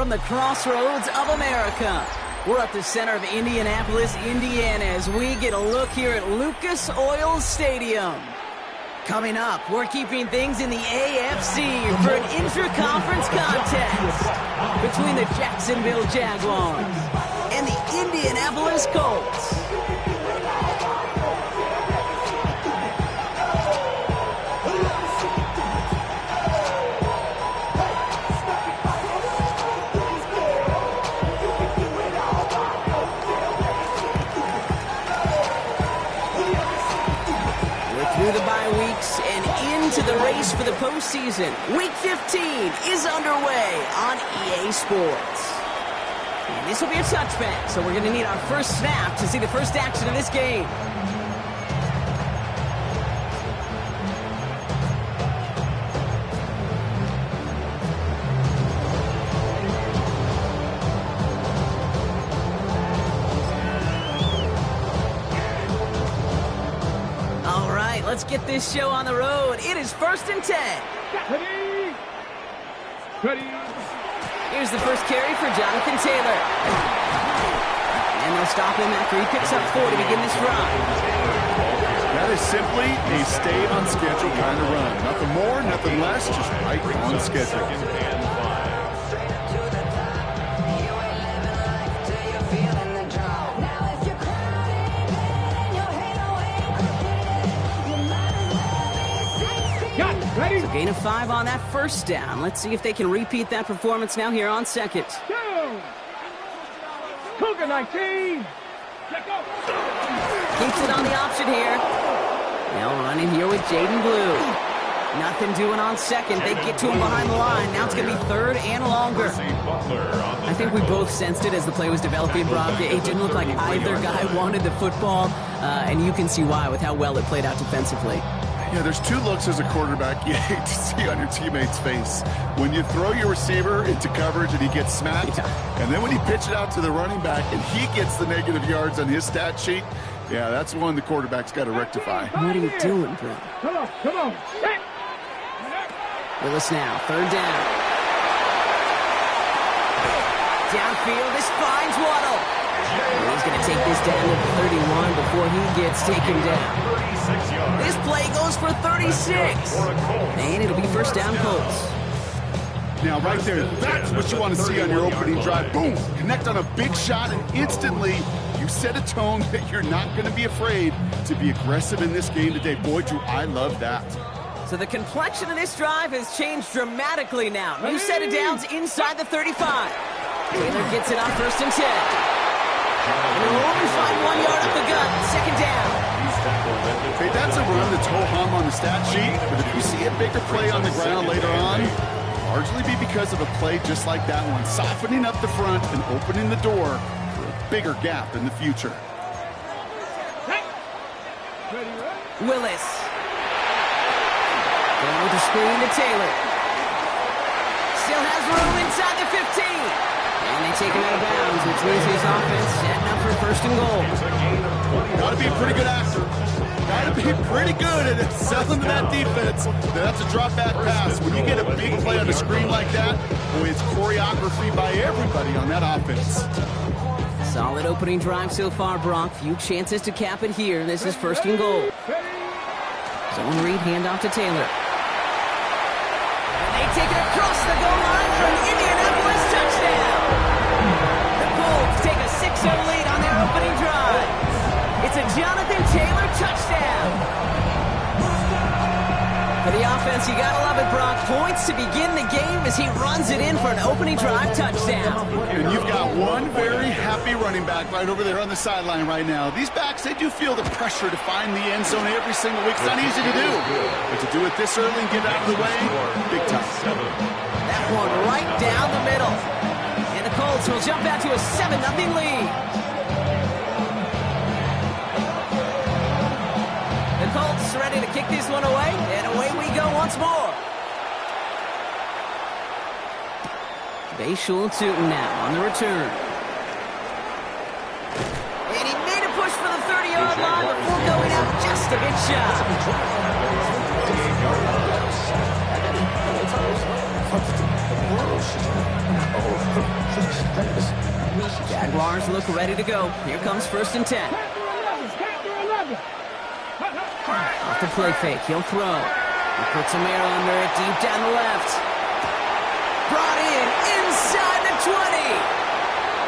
from the crossroads of America. We're at the center of Indianapolis, Indiana, as we get a look here at Lucas Oil Stadium. Coming up, we're keeping things in the AFC for an intra-conference contest between the Jacksonville Jaguars and the Indianapolis Colts. Through the bye weeks and into the race for the postseason. Week 15 is underway on EA Sports. And this will be a touchback, so we're going to need our first snap to see the first action of this game. Let's get this show on the road. It is 1st and 10. Ready. Here's the first carry for Jonathan Taylor. And they'll stop him after he picks up 4 to begin this run. That is simply a stay on schedule kind of run. Nothing more, nothing less, just right on schedule. So gain of 5 on that first down. Let's see if they can repeat that performance now here on second. Cougar 19. Keeps it on the option here. Now running here with Jaden Blue. Nothing doing on second. They get to him behind the line. Now it's going to be 3rd and longer. I think we both sensed it as the play was developing, Brock. It didn't look like either guy wanted the football, and you can see why with how well it played out defensively. Yeah, there's 2 looks as a quarterback you hate to see on your teammate's face. When you throw your receiver into coverage and he gets smacked, and then when you pitch it out to the running back and he gets the negative yards on his stat sheet, yeah, that's one the quarterback's got to rectify. What are you doing, bro? Come on. Willis now, 3rd down. Downfield, this finds Waddle. He's going to take this down to 31 before he gets taken down. This play goes for 36. And it'll be 1st down Colts. Now right there, that's what you want to see on your opening drive. Boom! Connect on a big shot and instantly you set a tone that you're not going to be afraid to be aggressive in this game today. Boy, do I love that. So the complexion of this drive has changed dramatically now. New set of downs inside the 35. Taylor gets it on 1st and 10. And they'll only find 1 yard up the gut. 2nd down. Hey, that's a run that's ho-hum on the stat sheet, but if you see a bigger play on the ground later on, largely be because of a play just like that one, softening up the front and opening the door for a bigger gap in the future. Willis. Going with the screen to Taylor. Still has room inside the 15. And they take him out of bounds, which means his offense setting up for 1st and goal. Got to be a pretty good actor. Got to be pretty good at selling to that defense. That's a drop back pass. When you get a big play on a screen like that, boy, it's choreography by everybody on that offense. Solid opening drive so far, Brock. Few chances to cap it here. This is 1st and goal. Zone read, handoff to Taylor. And they take it across the goal line for an Indianapolis touchdown. The Colts take a 6-0 lead on their opening drive. It's a Jonathan Taylor touchdown. For the offense, you gotta love it, Brock. Points to begin the game as he runs it in for an opening drive touchdown. And you've got one very happy running back right over there on the sideline right now. These backs, they do feel the pressure to find the end zone every single week. It's not easy to do. But to do it this early and get out of the way, big time. That one right down the middle. And the Colts will jump out to a 7-0 lead. The Colts ready to kick this one away, and away we go once more. Bashul Tootin now on the return. And he made a push for the 30-yard line before going out just a bit shy. Jaguars look ready to go. Here comes 1st and 10. Off the play fake, he'll throw. He puts Amaro under it, deep down the left. Brought in, inside the 20.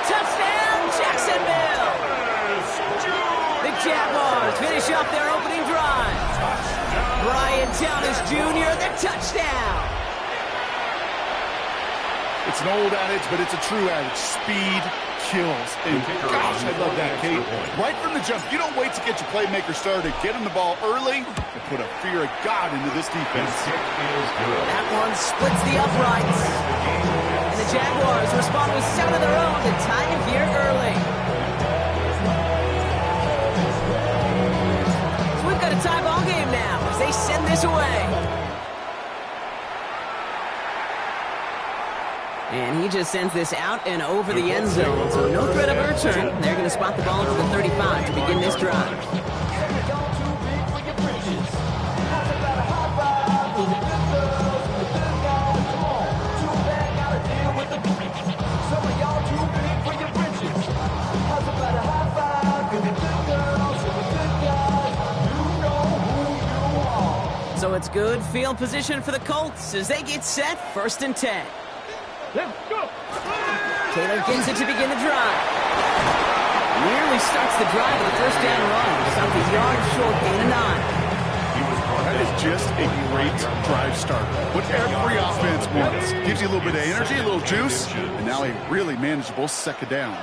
Touchdown, Jacksonville! The Jaguars finish off their opening drive. Brian Thomas Jr., the touchdown. It's an old adage, but it's a true adage. Speed kills. And gosh, I love that, Kate. Right from the jump, you don't wait to get your playmaker started. Get him the ball early and put a fear of God into this defense. That one splits the uprights. And the Jaguars respond with 7 of their own to tie it here early. So we've got a tie ball game now as they send this away. And he just sends this out and over the end zone. So no threat of a return. They're going to spot the ball to the 35 to begin this drive. So it's good field position for the Colts as they get set 1st and 10. Let's go. Taylor gets it to begin the drive. Nearly starts the drive with a 1st down run. Stopped a yard short, gain of 9. That is just a great drive starter. What every offense wants. Gives you a little bit of energy, a little juice, and now a really manageable 2nd down.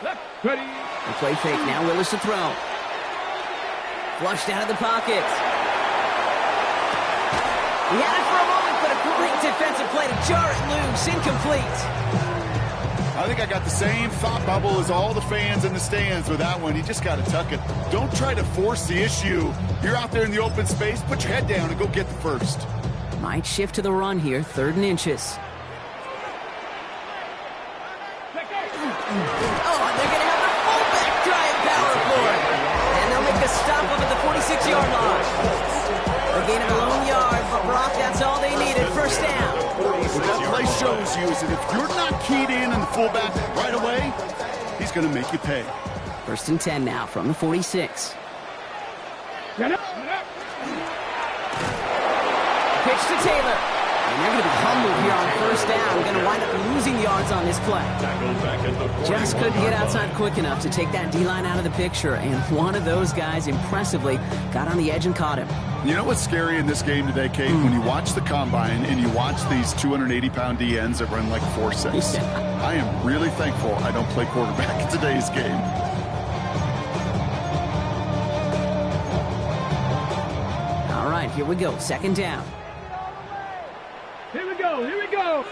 Left, ready. The play fake, now Willis to throw. Flushed out of the pocket. He had it for a moment, but a great defensive play to jar it loose. Incomplete. I think I got the same thought bubble as all the fans in the stands with that one. You just got to tuck it. Don't try to force the issue. You're out there in the open space. Put your head down and go get the first. Might shift to the run here, 3rd and inches. Oh, and they're going to have the fullback drive power for it. And they'll make a stop up at the 46-yard line. A gain of a lone yard, but Brock, that's all they needed. 1st down. What that play shows you is that if you're not keyed in the fullback right away, he's going to make you pay. 1st and 10 now from the 46. Get up. Pitch to Taylor. And they're going to be humbled here on 1st down. Going to wind up losing yards on this play. Just couldn't get outside quick enough to take that D-line out of the picture. And one of those guys impressively got on the edge and caught him. You know what's scary in this game today, Kate? When you watch the combine and you watch these 280-pound DNs that run like 4.6. Yeah. I am really thankful I don't play quarterback in today's game. All right, here we go. 2nd down. Here we go. Here we go.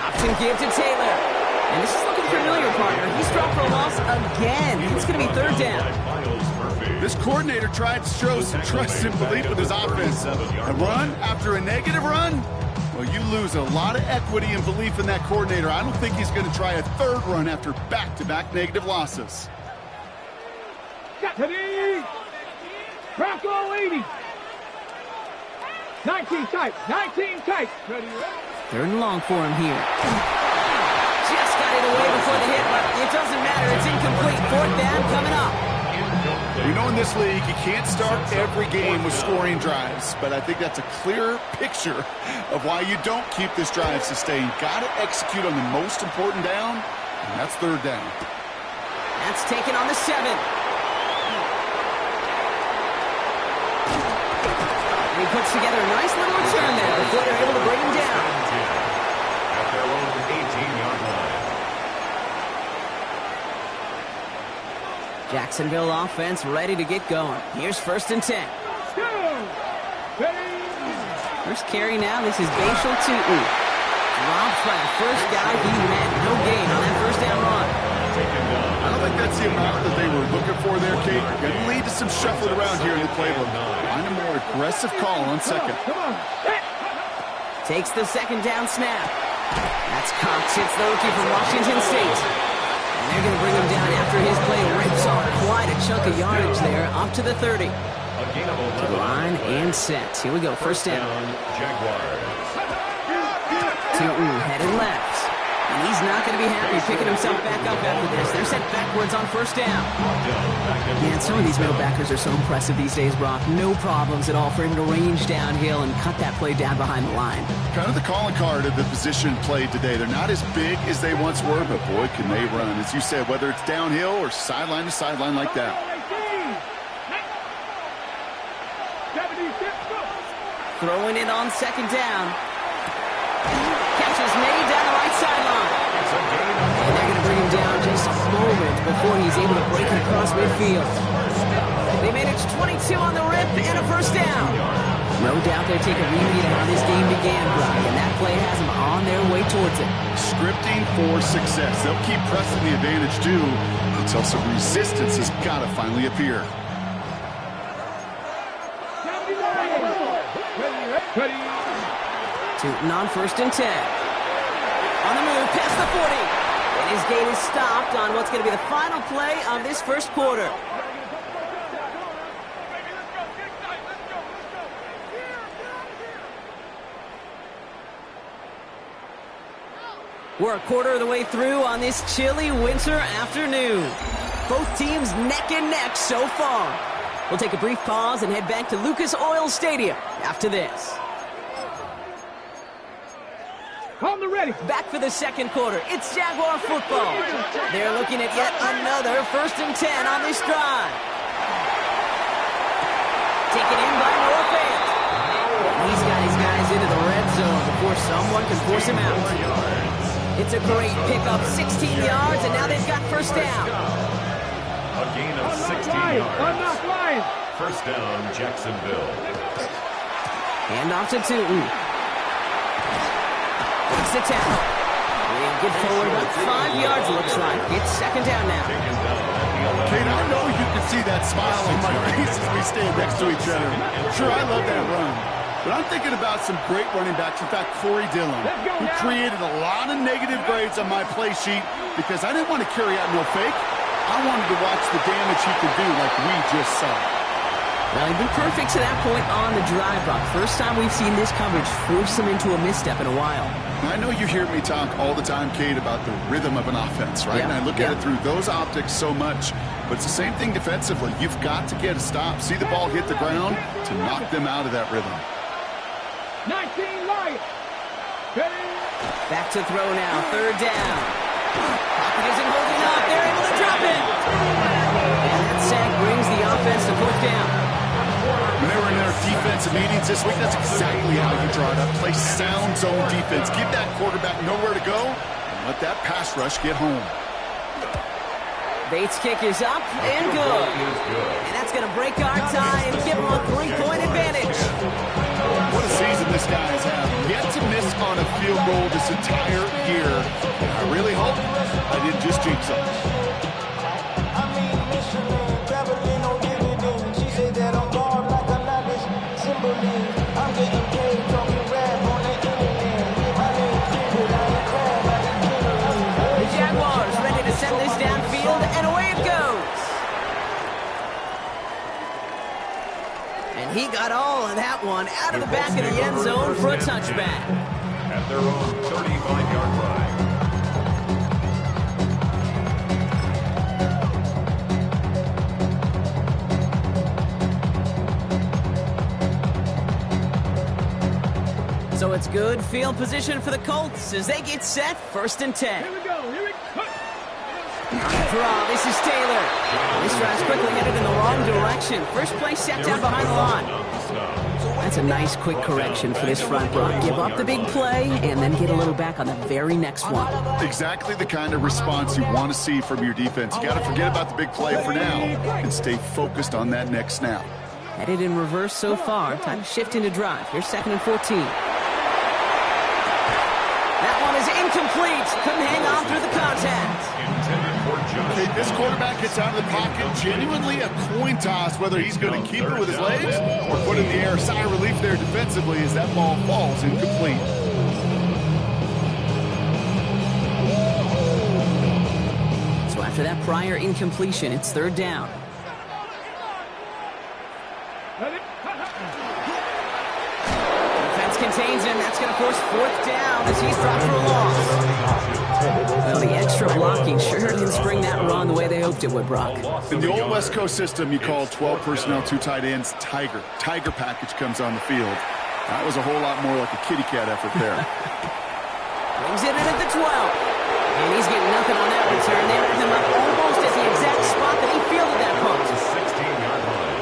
Option give to Taylor. And this is looking familiar, partner. He's dropped for a loss again. It's going to be 3rd down. This coordinator tried to show some trust and belief with his offense. A run after a negative run? Well, you lose a lot of equity and belief in that coordinator. I don't think he's going to try a 3rd run after back-to-back negative losses. Ready. Bronco 80. 19 tight. 19 tight. Ready. 3rd and long for him here. Just got it away before the hit, but it doesn't matter. It's incomplete. 4th down coming up. We know in this league you can't start every game with scoring drives, but I think that's a clear picture of why you don't keep this drive sustained. Got to execute on the most important down, and that's 3rd down. That's taken on the 7. And he puts together a nice little return there before they're able to bring him down. At their own 18-yard line. Jacksonville offense ready to get going. Here's 1st and 10. First carry now. This is Bashal Tootin. Dropped by the first guy he met. No gain on that 1st down run. I don't think that's the amount that they were looking for there, Kate. Going to lead to some shuffling around here in the playbook. Find a more aggressive call on 2nd. Takes the 2nd down snap. That's Cox. Hits the rookie from Washington State. And they're going to bring him down after his play rips off quite a chunk of yardage there, up to the 30. To the line and set. Here we go, 1st down. Jaguars. Tootin headed left. And he's not going to be happy picking himself back up after this. They're set backwards on first down. Man, some of these middle backers are so impressive these days, Brock. No problems at all for him to range downhill and cut that play down behind the line. Kind of the calling card of the position played today. They're not as big as they once were, but boy, can they run. As you said, whether it's downhill or sideline to sideline like that. Throwing it on second down. Catch is made down the right sideline. And they're going to bring him down just a moment before he's able to break it across midfield. They managed 22 on the rip and a first down. No doubt they're taking a read of how this game began, Brock, and that play has them on their way towards it. Scripting for success. They'll keep pressing the advantage, too, until some resistance has got to finally appear. Tootin on first and 10. On the move, past the 40. And his gate is stopped on what's going to be the final play of this first quarter. We're a quarter of the way through on this chilly winter afternoon. Both teams neck and neck so far. We'll take a brief pause and head back to Lucas Oil Stadium after this. Call them ready. Back for the second quarter. It's Jaguar football. They're looking at yet another first and 10 on this drive. Taken in by Noah Fant. He's got his guys into the red zone before someone can force him out. It's a great pickup, 16 yards, and now they've got first down. A gain of 16 yards. First down, Jacksonville. Hand off to Tootin. Takes the tackle. We'll get forward about 5 yards, looks like. It's second down now. Kate, I know you can see that smile on my face as we stand next to each other. Sure, I love that run. But I'm thinking about some great running backs. In fact, Corey Dillon, who created a lot of negative grades on my play sheet because I didn't want to carry out no fake. I wanted to watch the damage he could do like we just saw. Well, he'd been perfect to that point on the drive, Brock. First time we've seen this coverage force him into a misstep in a while. I know you hear me talk all the time, Kate, about the rhythm of an offense, right? Yeah. And I look at it through those optics so much. But it's the same thing defensively. You've got to get a stop, see the ball hit the ground to knock them out of that rhythm. 19 Lions. Back to throw now, third down. Pocket isn't holding up. They're able to drop it. And that sack brings the offense to fourth down. When they were in their defensive meetings this week, that's exactly how you draw it up. Play sound zone defense. Give that quarterback nowhere to go and let that pass rush get home. Bates' kick is up and good. And that's going to break our tie and give them a 3-point advantage. What a season this guy has had. Yet to miss on a field goal this entire year. And I really hope I didn't just jinx him. The Jaguars ready to send this downfield, and away it goes. And he got all of that one out of the back of the end zone for a touchback. At their own 35-yard line. So it's good field position for the Colts as they get set, first and 10. Here we go. Here we go. On the draw, this is Taylor. This drive's quickly headed in the wrong direction. First play set down behind the line. That's a nice quick correction for this front row. Give up the big play and then get a little back on the very next one. Exactly the kind of response you want to see from your defense. You got to forget about the big play for now and stay focused on that next snap. Headed in reverse so far. Time to shift into drive. Here's second and 14. That one is incomplete. Couldn't hang on through the contact. Okay, this quarterback gets out of the pocket. Genuinely a coin toss whether he's going to keep it with his legs or put it in the air. Sigh of relief there defensively as that ball falls incomplete. So after that prior incompletion, it's third down. Defense can contains him. That's going to force fourth down as he's dropped for a loss. Well, the extra blocking sure didn't spring that run the way they hoped it would, Brock. In the old West Coast system, you call 12 personnel, 2 tight ends, Tiger. Tiger package comes on the field. That was a whole lot more like a kitty cat effort there. Brings it in at the 12. And he's getting nothing on that return. They wrap him up almost at the exact spot that he fielded that punt. 16-yard line.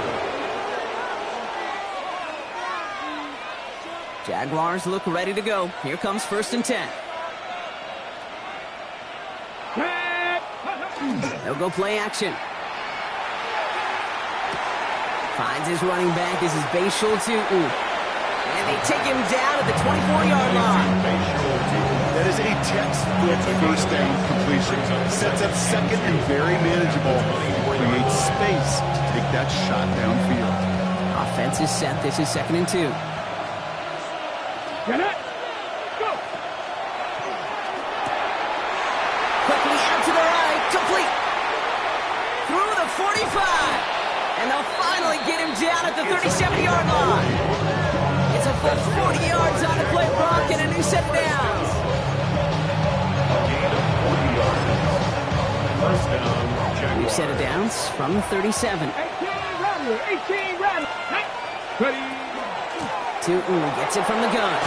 Jaguars look ready to go. Here comes 1st and 10. They'll go play action. Finds his running back. This is Bashul Tutin. And they take him down at the 24-yard line. That is a textbook first down completion. Sets up second and very manageable. Creates space to take that shot downfield. Offense is set. This is 2nd and 2. Get it. Go. Quickly out to the right. Complete. Through the 45. And they'll finally get him down at the 37-yard line. It's a full 40 yards on the play, Brock, and a new set of downs. First down, Jaguars. New set of downs from the 37. 18 Rattler. 18 Rattler. Ready. Tutin gets it from the gun.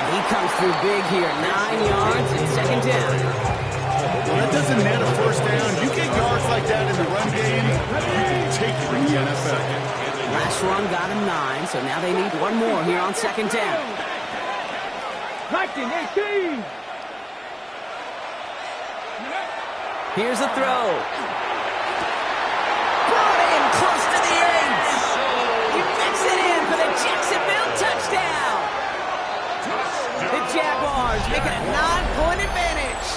And he comes through big here. 9 yards and 2nd down. Well, that doesn't net a first down. You get yards like that in the run game, you can take it in the NFL. Last run got him 9, so now they need one more here on 2nd down. 19, 18. Here's a throw. Brought in close to the 8. He makes it in for the Jacksonville touchdown. The Jaguars making a 9-point advantage.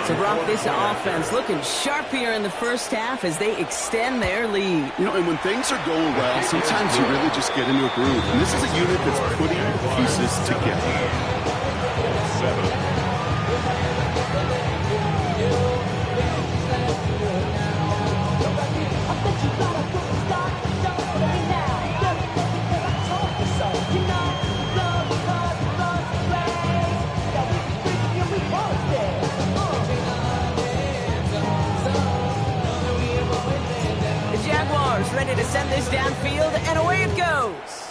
So, Brock, this offense looking sharp here in the first half as they extend their lead. You know, and when things are going well, sometimes you really just get into a groove. And this is a unit that's putting pieces together. 7. Ready to send this downfield, and away it goes.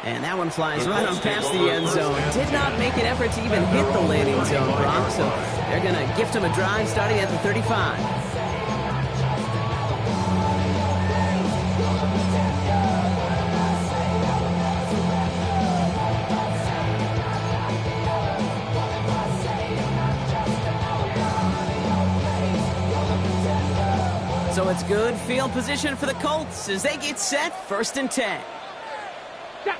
And that one flies right on past the end zone. Did not make an effort to even hit the landing zone, Brock, so they're going to gift him a drive starting at the 35. So it's good field position for the Colts as they get set 1st and 10.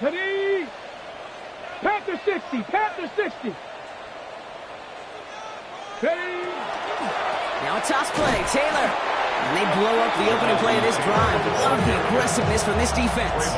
Ready. Panther 60. Panther 60. Ready. Now a toss play. Taylor. And they blow up the opening play of this drive. Love the aggressiveness from this defense.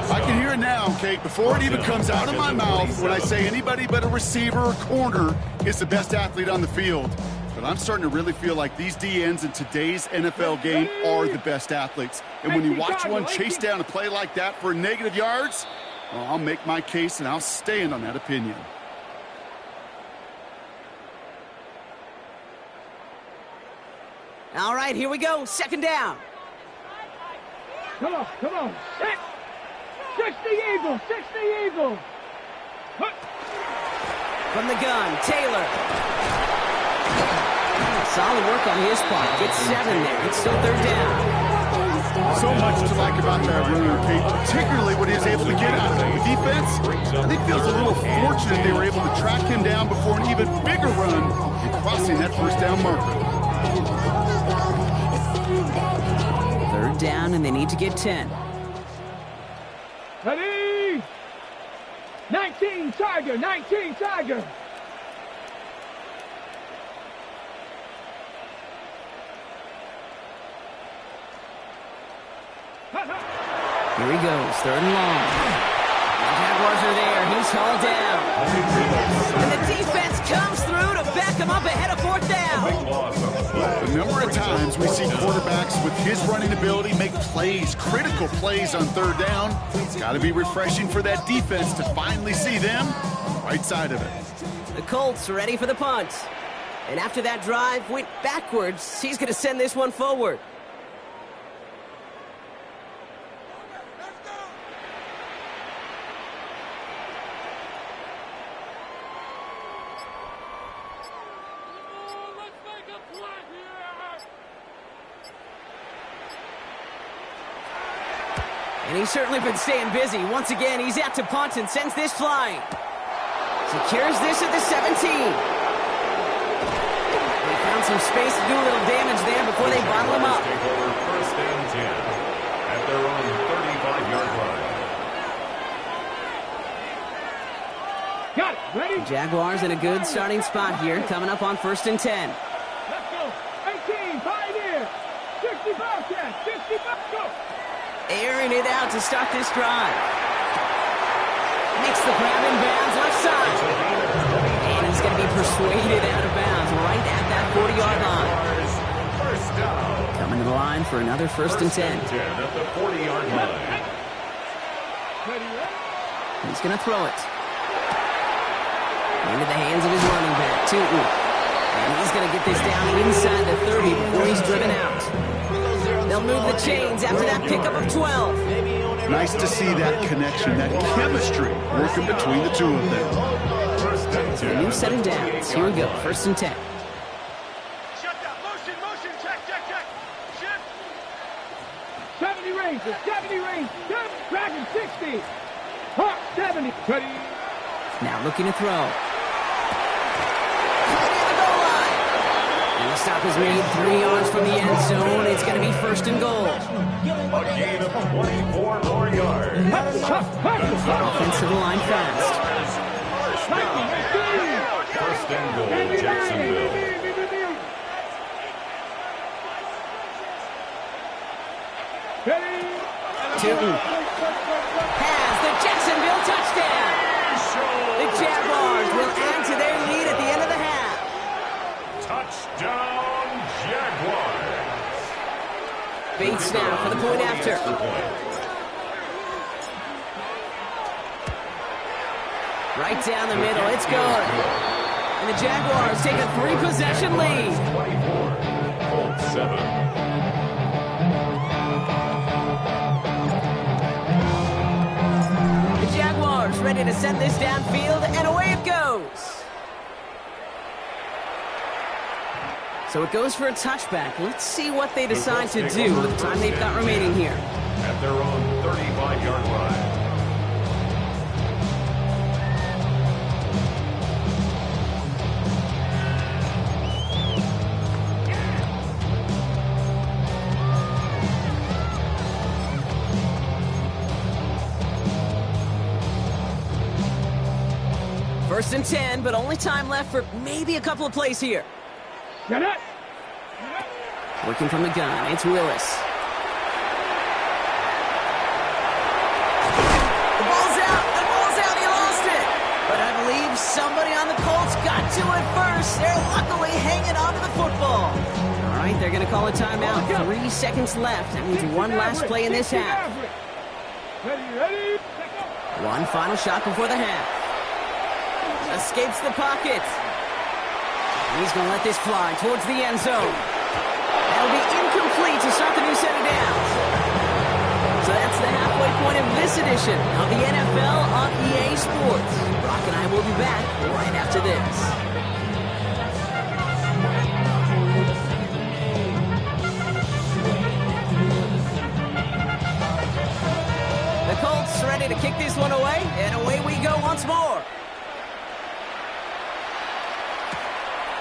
I can hear it now, Kate, before it even comes out of my mouth when I say anybody but a receiver or corner is the best athlete on the field. But I'm starting to really feel like these DNs in today's NFL game are the best athletes. And when you watch one chase down a play like that for negative yards, well, I'll make my case and I'll stand on that opinion. All right, here we go. 2nd down. Come on, come on. 60 Eagles, 60 Eagles. From the gun, Taylor. Solid work on his part. Gets 7 there. It's still 3rd down. So much to like about that runner, Kate, particularly what he was able to get out of it. The defense, I think, feels a little fortunate they were able to track him down before an even bigger run and crossing that 1st down marker. 3rd down, and they need to get 10. Ready. 19 Tiger, 19 Tiger. Here he goes, 3rd and long. The Jaguars are there. He's hauled down. And the defense comes through to back him up ahead of 4th down. The number of times we see quarterbacks with his running ability, make plays, critical plays on third down. It's got to be refreshing for that defense to finally see them on the right side of it. The Colts are ready for the punt. And after that drive went backwards, he's going to send this one forward. And he's certainly been staying busy. Once again, he's out to punt and sends this flying. Secures this at the 17. They found some space to do a little damage there before they bottle him up. First and 10 at their own 35-yard line. Got it. Ready? Jaguars in a good starting spot here, coming up on 1st and 10. Let's go. 18, Pioneer. 65, 10, 65, go. Airing it out to start this drive. Makes the grab in bounds left side. And he's going to be persuaded out of bounds right at that 40-yard line. First down. Coming to the line for another 1st and 10. 10 at the 40-yard line. Ready, ready? He's going to throw it. Into the hands of his running back, Tootin. And he's going to get this down inside the 30 before he's driven out. They'll move the chains after that pickup of 12. Nice to see that connection, that chemistry working between the two of them. First and 10. A new set of downs. Here we go, 1st and 10. Shut down. Motion, motion. Check, check, check. Shift. 70 range. 70 range. Dragon 60. Hawk 70. Ready. Now looking to throw. And the stop is made 3 yards from the end zone. It's going to be 1st and goal. A gain of 24 more yards. Offensive line fast. First and goal, Jacksonville. Tootin has the Jacksonville touchdown. The Jaguars will add to their lead at the end of the half. Touchdown, Jaguars. Bates now for the point after. Right down the middle, it's good. And the Jaguars take a 3-possession lead. 7. The Jaguars ready to send this downfield, and away it goes. So it goes for a touchback. Let's see what they decide to do with the time they've got remaining here. At their own 35-yard line. First and 10, but only time left for maybe a couple of plays here. Get it. Working from the gun, it's Willis. The ball's out, he lost it. But I believe somebody on the Colts got to it first. They're luckily hanging on to the football. All right, they're going to call a timeout. 3 seconds left. That means one last play in this half. Ready. One final shot before the half. Escapes the pocket. He's going to let this fly towards the end zone. That'll be incomplete to start the new set of downs. So that's the halfway point of this edition of the NFL on EA Sports. Brock and I will be back right after this. The Colts ready to kick this one away, and away we go once more.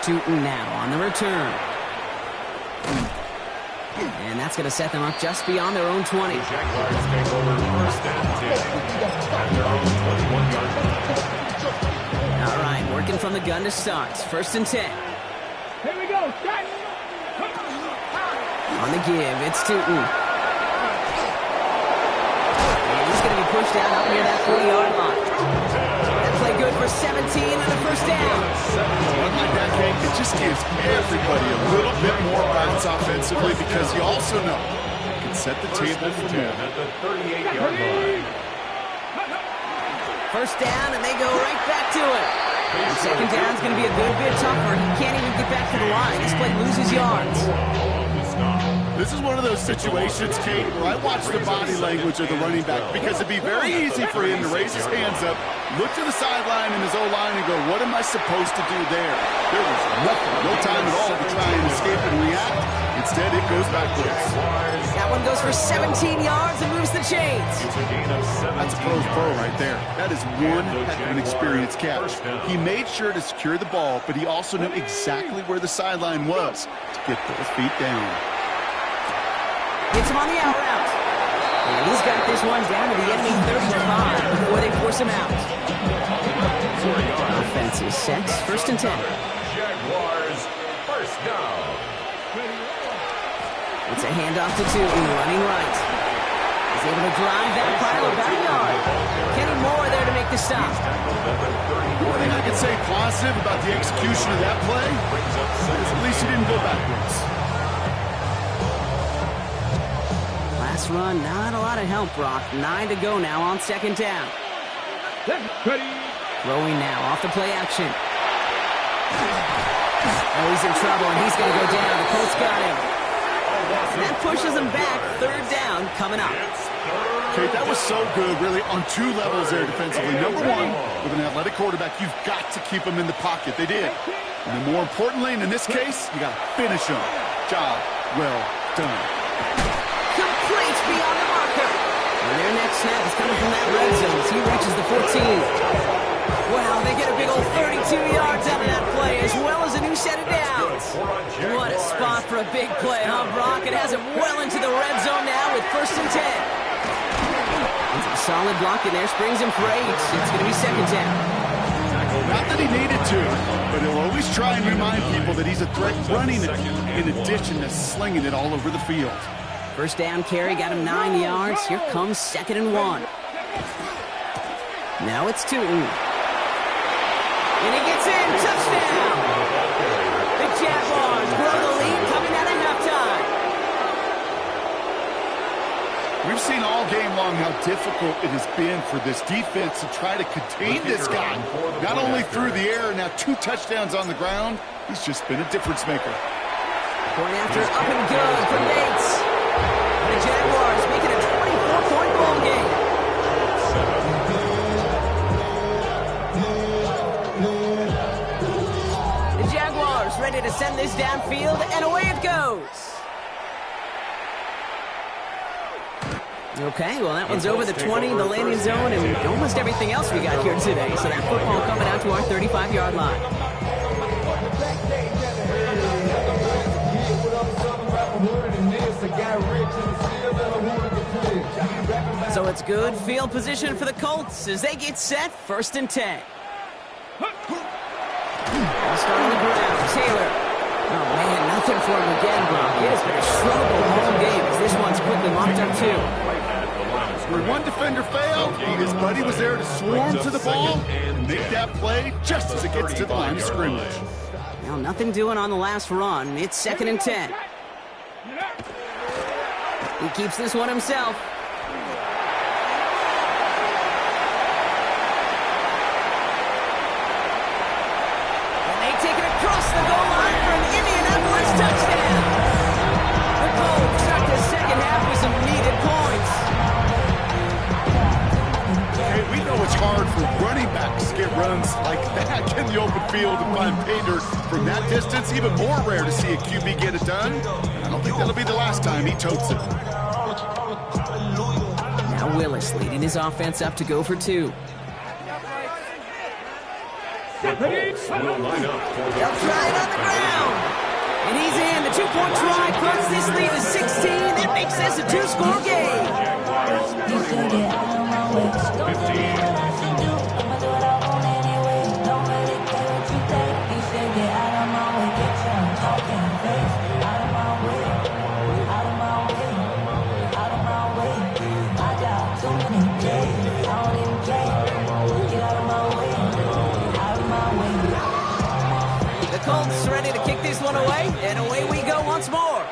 Tootin now on the return. And that's going to set them up just beyond their own 20. Jaguars take over first and 10 at their own 21-yard line. All right, working from the gun to start. 1st and 10. Here we go. Start. On the give, it's Tootin. And he's going to be pushed out up near that 40-yard line. That play good for 17 and a first down. Looked like that Kate, it just gives everybody a little bit more bounce offensively because you also know you can set the table for more. At the 38-yard line. First down, and they go right back to it. And second down's going to be a good bit tougher. He can't even get back to the line. This play loses yards. This is one of those situations, Kate, where I watch the body language of the running back because it'd be very easy for him to raise his hands up, look to the sideline in his O-line and go, what am I supposed to do there? There was nothing, no time at all to try and escape and react. Instead, it goes backwards. That one goes for 17 yards and moves the chains. That's a pro's pro right there. That is one heck of an experienced catch. He made sure to secure the ball, but he also knew exactly where the sideline was to get those feet down. Gets him on the out route. And he's got this one down to the enemy 35 before they force him out. Offense is set. First and 10. Jaguars, first down. It's a handoff to Tootin, running right. He's able to drive that pile about a yard. Kenny Moore there to make the stop. One thing I can say positive about the execution of that play is at least he didn't go backwards. Last run, not a lot of help, Brock. 9 to go now on second down. Throwing now off the play action. Oh, he's in trouble, and he's going to go down. The Colts got him. And that pushes him back. Third down coming up. Kate, that was so good, really, on two levels there defensively. Number one, with an athletic quarterback, you've got to keep him in the pocket. They did. And then more importantly, and in this case, you got to finish him. Job well done. Complete beyond the marker. And their next snap is coming from that red zone as he reaches the 14. Wow, they get a big old 32 yards out of that play, as well as a new set of downs. What a spot for a big play, huh, Brock? It has him well into the red zone now with first and 10. It's a solid block in there, springs him for 8. It's going to be second down. Not that he needed to, but he'll always try and remind people that he's a threat running it, in addition to slinging it all over the field. First down carry, got him 9 yards. Here comes second and 1. Now it's Tootin. And he gets in, touchdown! The Jaguars grow the lead coming out of halftime. We've seen all game long how difficult it has been for this defense to try to contain this guy. Not only through the air, now 2 touchdowns on the ground. He's just been a difference maker. Going after up and good for Nates. The Jaguars making a 24-point ball game. The Jaguars ready to send this downfield, and away it goes. Okay, well, that one's over the 20, the landing zone, and almost everything else we got here today. So that football coming out to our 35-yard line. So it's good field position for the Colts as they get set, first and 10. Ball start on the ground, Taylor. Oh, man, nothing for him again, Brock. It has been a struggle all game as this one's quickly mopped up, too. Where one defender failed, his buddy was there to swarm to the ball and make that play just as it gets to the line of scrimmage. Now, nothing doing on the last run. It's second and 10. He keeps this one himself. And they take it across the goal line for an Indianapolis touchdown. The Colts start the second half with some needed points. Hey, we know it's hard for running backs to get runs like that in the open field and find pay dirt from that distance. Even more rare to see a QB get it done. I don't think that'll be the last time he totes it. Now Willis leading his offense up to go for 2. The Colts will line up for the They'll try it on the ground. And he's in. The 2-point try cuts this lead to 16. That makes this a 2-score game. 15. Colts ready to kick this one away, and away we go once more.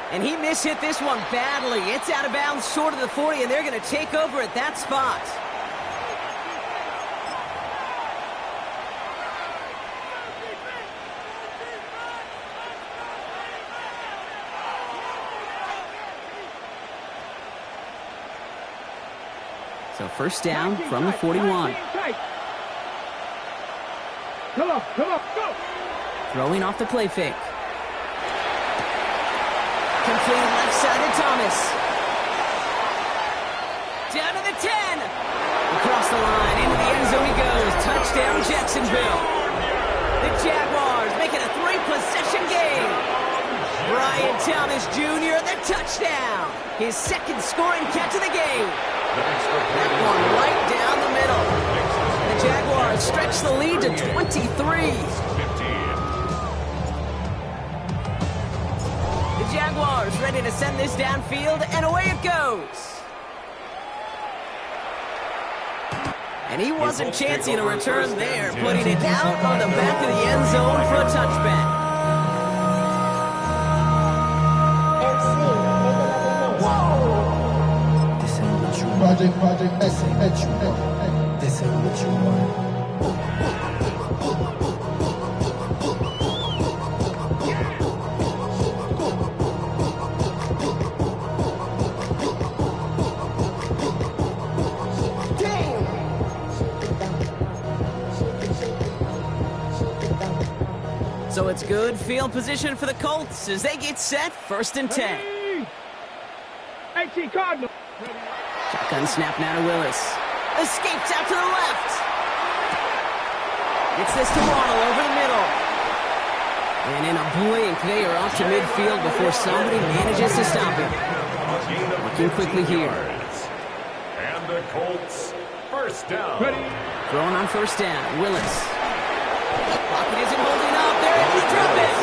And he mishit this one badly. It's out of bounds short of the 40, and they're going to take over at that spot. So first down from the 41. Come on, go! Throwing off the play fake. Complete left side to Thomas. Down to the 10. Across the line, into the end zone he goes. Touchdown, Jacksonville. The Jaguars make it a 3-possession game. Brian Thomas Jr., the touchdown. His second scoring catch of the game. That one right down the middle. The Jaguars stretch the lead to 23. The Jaguars ready to send this downfield, and away it goes. And he wasn't chancing a return there, putting it out on the back of the end zone for a touchback. Project S. This ain't what you want. So it's good field position for the Colts as they get set, 1st and 10. 18 Cardinal. Shotgun snap now to Willis. Escapes out to the left. Gets this to Waddle over the middle. And in a blink, they are off to midfield before somebody manages to stop him. Looking quickly here. And the Colts, first down. Throwing on first down, Willis. Pocket isn't holding up. They're able to drop it.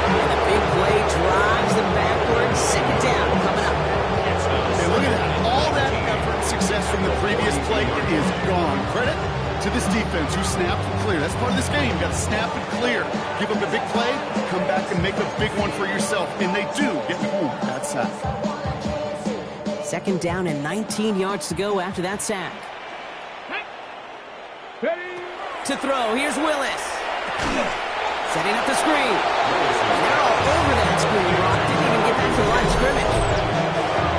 And the big play drives them backwards. Second down coming up. And look at that. All that effort and success from the previous play, it is gone. Credit to this defense who snapped and cleared. That's part of this game. You got to snap and clear. Give them a big play, come back and make a big one for yourself. And they do get home that sack. Second down and 19 yards to go after that sack. To throw, here's Willis. Setting up the screen. And they're all over that screen. Rock didn't even get back to the line of scrimmage.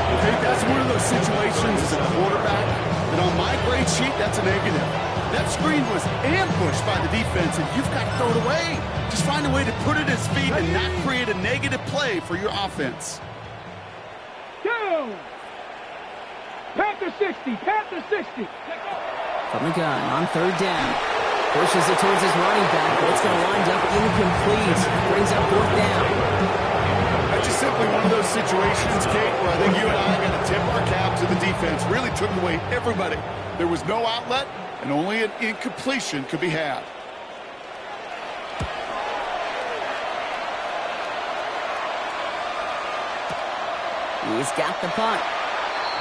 I think that's one of those situations as a quarterback that on my grade sheet, that's a negative. That screen was ambushed by the defense, and you've got to throw it away. Just find a way to put it at his feet and not create a negative play for your offense. Down. Panther 60. From the gun on third down. Pushes it towards his running back, but it's going to wind up incomplete. Brings up fourth down. That's just simply one of those situations, Kate, where I think you and I got to tip our cap to the defense. Really took away everybody. There was no outlet, and only an incompletion could be had. He's got the punt.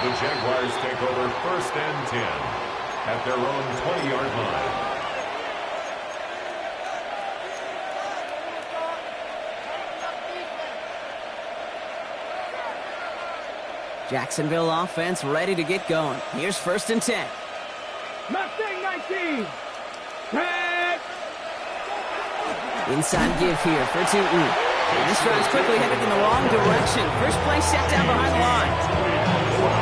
The Jaguars take over 1st and 10 at their own 20-yard line. Jacksonville offense ready to get going. Here's 1st and 10. Mustang 19. Tag. Inside give here for Tootin. This drive's quickly headed in the wrong direction. First play set down behind the line.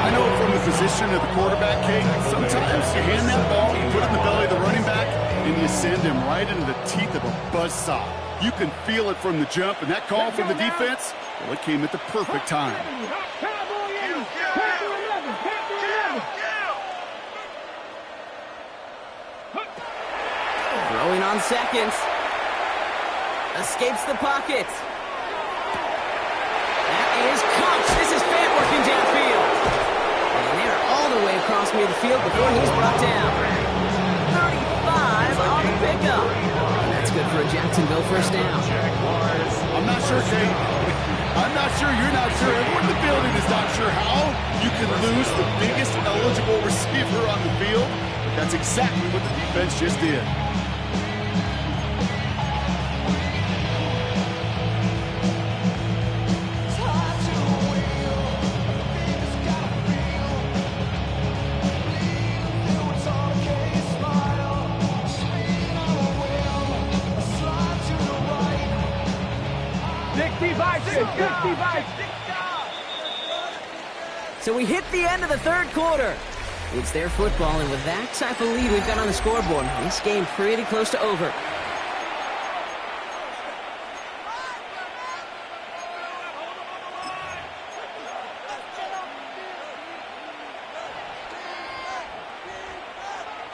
I know from the position of the quarterback, Kate, sometimes you hand that ball, you put it in the belly of the running back, and you send him right into the teeth of a buzzsaw. You can feel it from the jump, and that call from the defense, well, it came at the perfect time. Throwing on seconds. Escapes the pocket. That is Cox. This is Fant working downfield. And they're all the way across midfield before he's brought down. 35 on the pickup. And that's good for a Jacksonville first down. I'm not sure, Kate. I'm not sure you're not sure. Everyone in the building is not sure how you can lose the biggest eligible receiver on the field. But that's exactly what the defense just did. So we hit the end of the third quarter. It's their football, and with that type of lead we've got on the scoreboard, this game pretty close to over.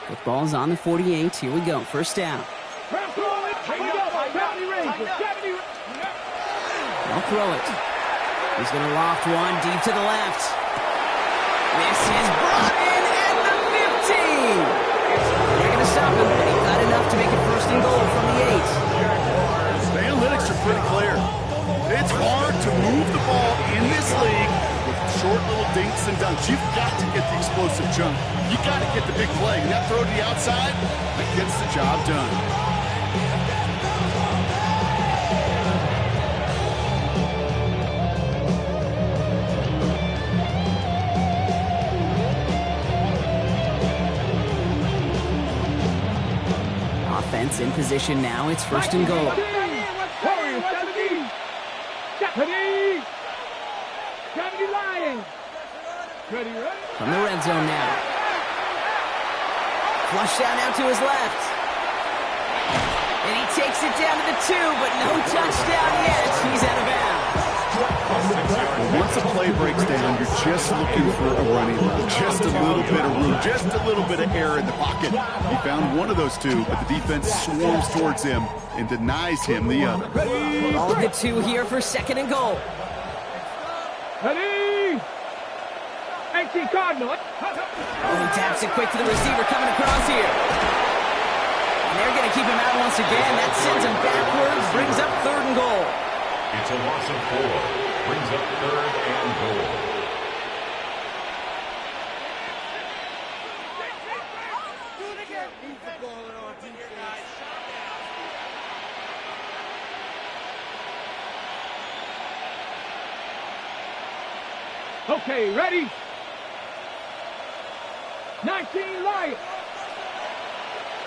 Football's on the 48. Here we go. First down. They'll throw it. He's going to loft one deep to the left. This is brought in at the 15. They're going to stop him, but he got enough to make it first and goal from the 8. The analytics are pretty clear. It's hard to move the ball in this league with short little dinks and dunks. You've got to get the explosive jump. You got to get the big play. And that throw to the outside, that gets the job done. Offense in position now. It's first and goal. From the red zone now. Flush down out to his left. And he takes it down to the 2, but no touchdown yet. He's out of bounds. Once a play breaks down, you're just looking for a running route. Just a little bit of room, just a little bit of air in the pocket. He found one of those two, but the defense swarms towards him and denies him the other. All of the 2 here for second and goal. Cardinal. Oh, he taps it quick to the receiver coming across here. And they're going to keep him out once again. That sends him backwards, brings up third and goal. It's a loss of 4. Brings up third and goal. Okay, ready? 19 Lions.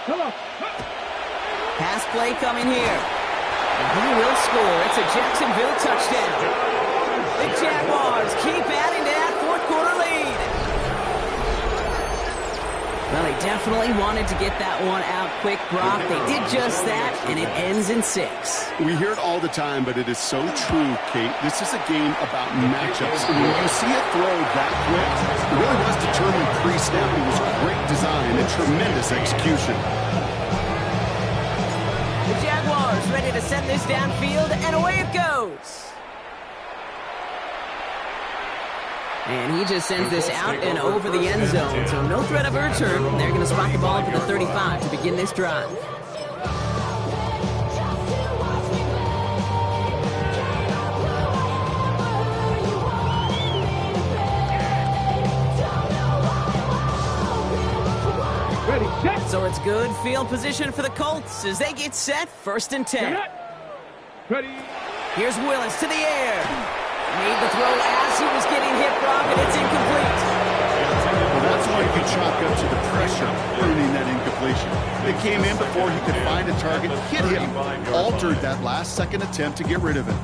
Come on. Pass play coming here. And he will score. It's a Jacksonville touchdown. The Jaguars keep adding to that fourth quarter lead. Well, they definitely wanted to get that one out quick, Brock. They did just that, and it ends in 6. We hear it all the time, but it is so true, Kate. This is a game about matchups. And when you see it throw that quick, it really was determined pre-snap. It was great design and tremendous execution. The Jaguars ready to send this downfield, and away it goes. And he just sends this out and over the end zone. So no threat of a return. They're going to spot the ball for the 35 to begin this drive. Ready, set. So it's good field position for the Colts as they get set. First and 10. Ready. Here's Willis to the air. Made the throw as he was getting hit, Brock, and it's incomplete. Well, that's why you chalk up to the pressure earning that incompletion. They came in before he could find a target, hit him, altered that last-second attempt to get rid of it.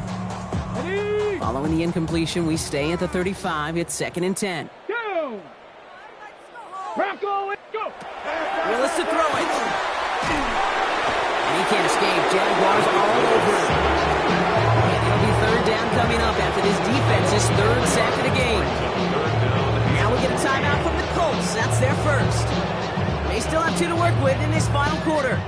Ready. Following the incompletion, we stay at the 35. It's second and 10. Go. Bronco, let's go. Willis to throw it. And he can't escape. Jaguars all over him. Third down coming up after this defense's third sack of the game. Now we get a timeout from the Colts. That's their first. They still have 2 to work with in this final quarter.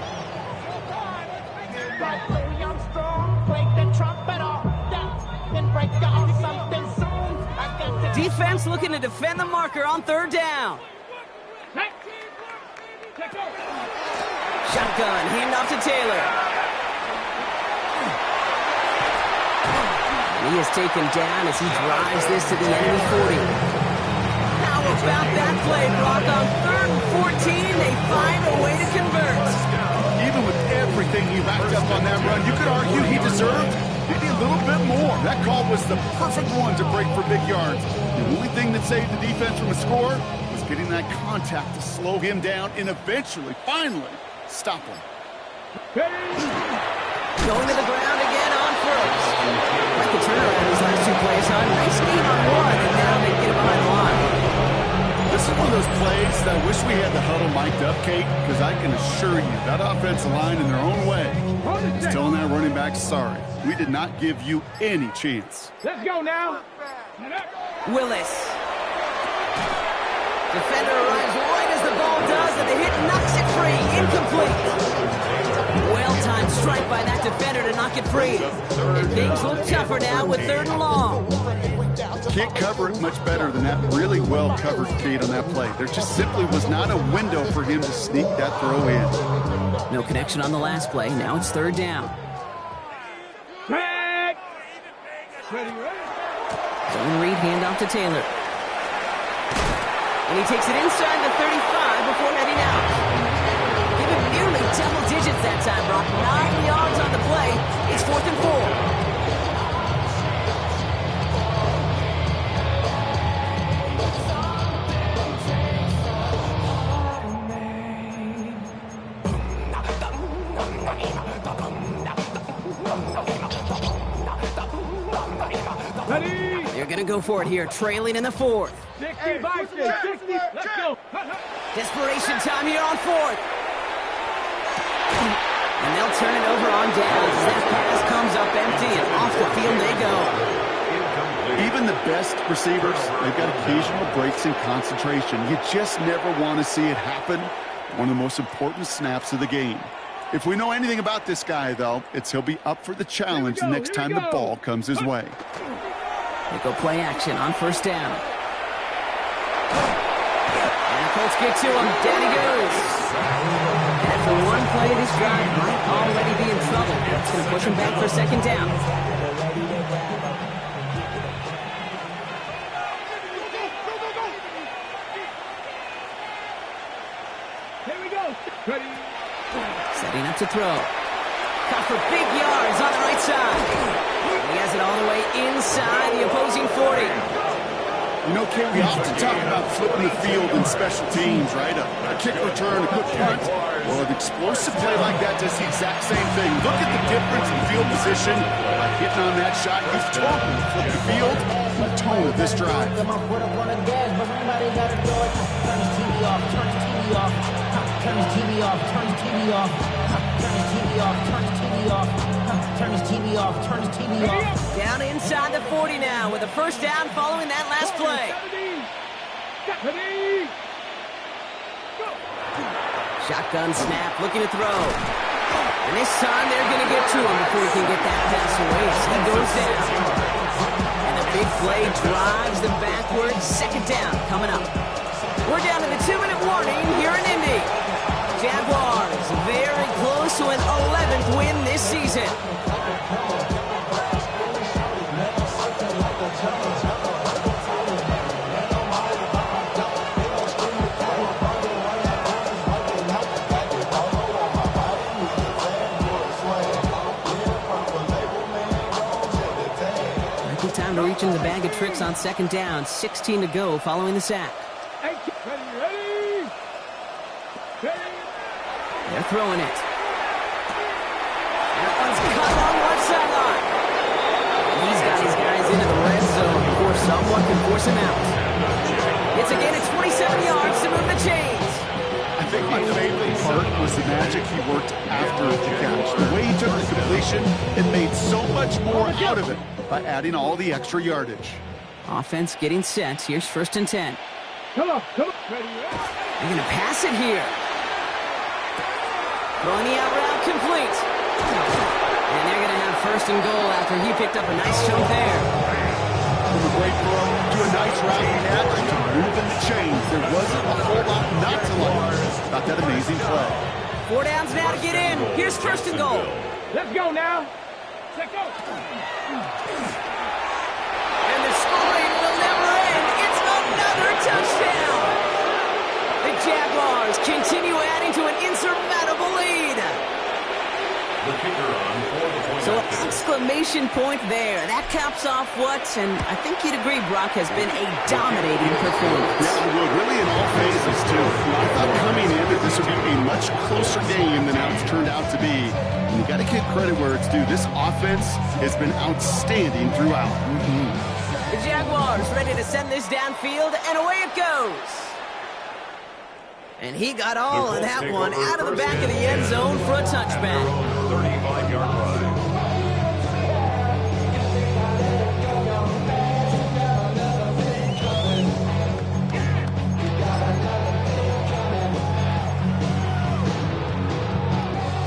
Defense looking to defend the marker on third down. Shotgun, handoff to Taylor. He is taken down as he drives this to the enemy 40. How about that play, Brock? On 3rd and 14, they find a way to convert. Even with everything he backed up on that run, you could argue he deserved maybe a little bit more. That call was the perfect one to break for big yards. The only thing that saved the defense from a score was getting that contact to slow him down and eventually, finally, stop him. Going to the ground again on first. the turnaround these last 2 plays, huh? Nice gain on one, and now they get it behind the line. This is one of those plays that I wish we had the huddle mic'd up, Kate, because I can assure you that offensive line in their own way is telling that running back, sorry, we did not give you any chance. Let's go now. Willis. Defender arrives right as the ball does, and the hit knocks it free. Incomplete. Well-timed strike by that defender to knock it free. And things look tougher now with 3rd and long. Can't cover it much better than that really well-covered Kate on that play. There just simply was not a window for him to sneak that throw in. No connection on the last play. Now it's 3rd down. Back. Zone read handoff to Taylor. And he takes it inside the 35 before heading out. Give him nearly double digits that time, Brock. 9 yards on the play. It's 4th and 4. They're going to go for it here, trailing in the 4th. 60 by 60. Let's go. Desperation time here on 4th. And they'll turn it over on downs. That pass comes up empty, and off the field they go. Even the best receivers, they've got occasional breaks in concentration. You just never want to see it happen. One of the most important snaps of the game. If we know anything about this guy, though, it's he'll be up for the challenge the next time the ball comes his way. They go play action on 1st down. And the Colts get to him. Down he goes. After one play, this drive might already be in trouble. It's going to push him back for 2nd down. Here we go. Ready. Setting up to throw. Caught for big yards on the right side. He has it all the way inside the opposing 40. You know, Kate, we often talk about flipping the field in special teams, right? A kick return, a quick punt. Well, an explosive play like that does the exact same thing. Look at the difference in field position. By hitting on that shot, you've totally flipped the field and the tone of this drive. Turn his TV off, turn his TV off, turn his TV off, turn his TV off, turn his TV off, turn his TV off, turn his TV off, turn his TV off. Down inside the 40 now with a 1st down following that last play. Shotgun snap, looking to throw. And this time they're going to get to him before he can get that pass away as he goes down. And the big play drives them backwards. 2nd down coming up. We're down to the 2-minute warning here in Indy. Jaguars very close to an 11th win this season. Time to reach into the bag of tricks on 2nd down. 16 to go following the sack. Ready. They're throwing it. That one's cut on one sideline. He's got his guys into the red zone before someone can force him out. It's a gain of 27 yards to move the chains. I think my favorite part was the magic he worked after the catch. The way he took the completion, it made so much more out of it by adding all the extra yardage. Offense getting set. Here's 1st and 10. Come on. Ready. They're going to pass it here. Throwing the out route complete. And they're going to have 1st and goal after he picked up a nice chunk there. From a great throw to a nice routing catch to moving the chains. There wasn't a whole lot not to like about that amazing play. 4 downs now to get in. Here's 1st and goal. Let's go now. Let's go. And the scoring will never end. It's another touchdown. The Jaguars continue adding to an insurmountable lead. The kicker on for the point. So exclamation point there. That caps off what, and I think you'd agree, Brock, has been a dominating performance. Yeah, well, really in all phases, too. I thought coming in that this would be a much closer game than how it's turned out to be. And you got to give credit where it's due. This offense has been outstanding throughout. The Jaguars ready to send this downfield, and away it goes. And he got all of that one out of the back of the end zone for a touchback. 35-yard line.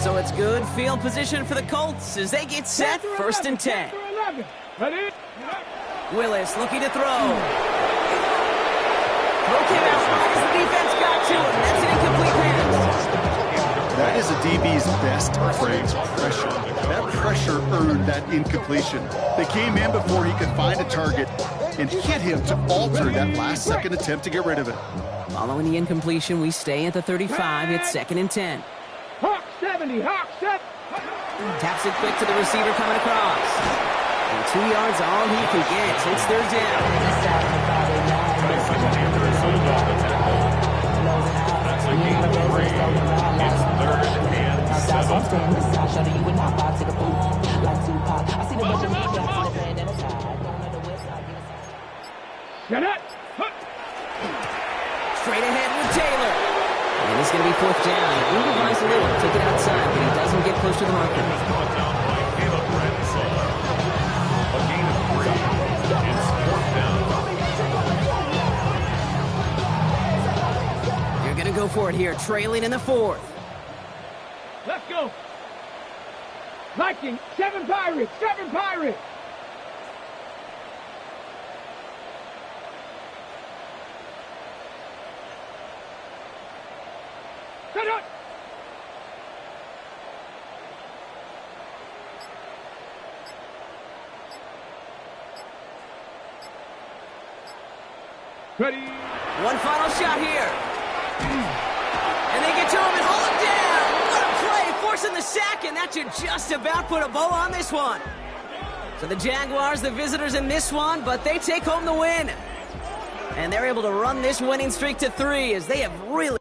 So it's good field position for the Colts as they get set, first and 10. Ready? Willis looking to throw. Throw came out right as the defense got to him. That's an incomplete pass. That is a DB's best phrase, pressure. That pressure earned that incompletion. They came in before he could find a target and hit him to alter that last-second attempt to get rid of it. Following the incompletion, we stay at the 35. It's second and 10. Hawk 70, Hawk 7. Taps it quick to the receiver coming across. And 2 yards all he can get. It's third down. That's a gain of 3. It's third and 7. Get it. Straight ahead with Taylor. And it's going to be fourth down. Improvise a little. Take it outside, but he doesn't get close to the marker. Brought down by Caleb Ransom. A gain of 3. It's fourth down. You're going to go for it here, trailing in the fourth. Let's go. Viking, 7 Pirates, 7 Pirates. Set up. Ready. One final shot here. And they get to him and hold him down. What a play, forcing the sack, and that should just about put a bow on this one. So the Jaguars, the visitors in this one, but they take home the win. And they're able to run this winning streak to 3 as they have really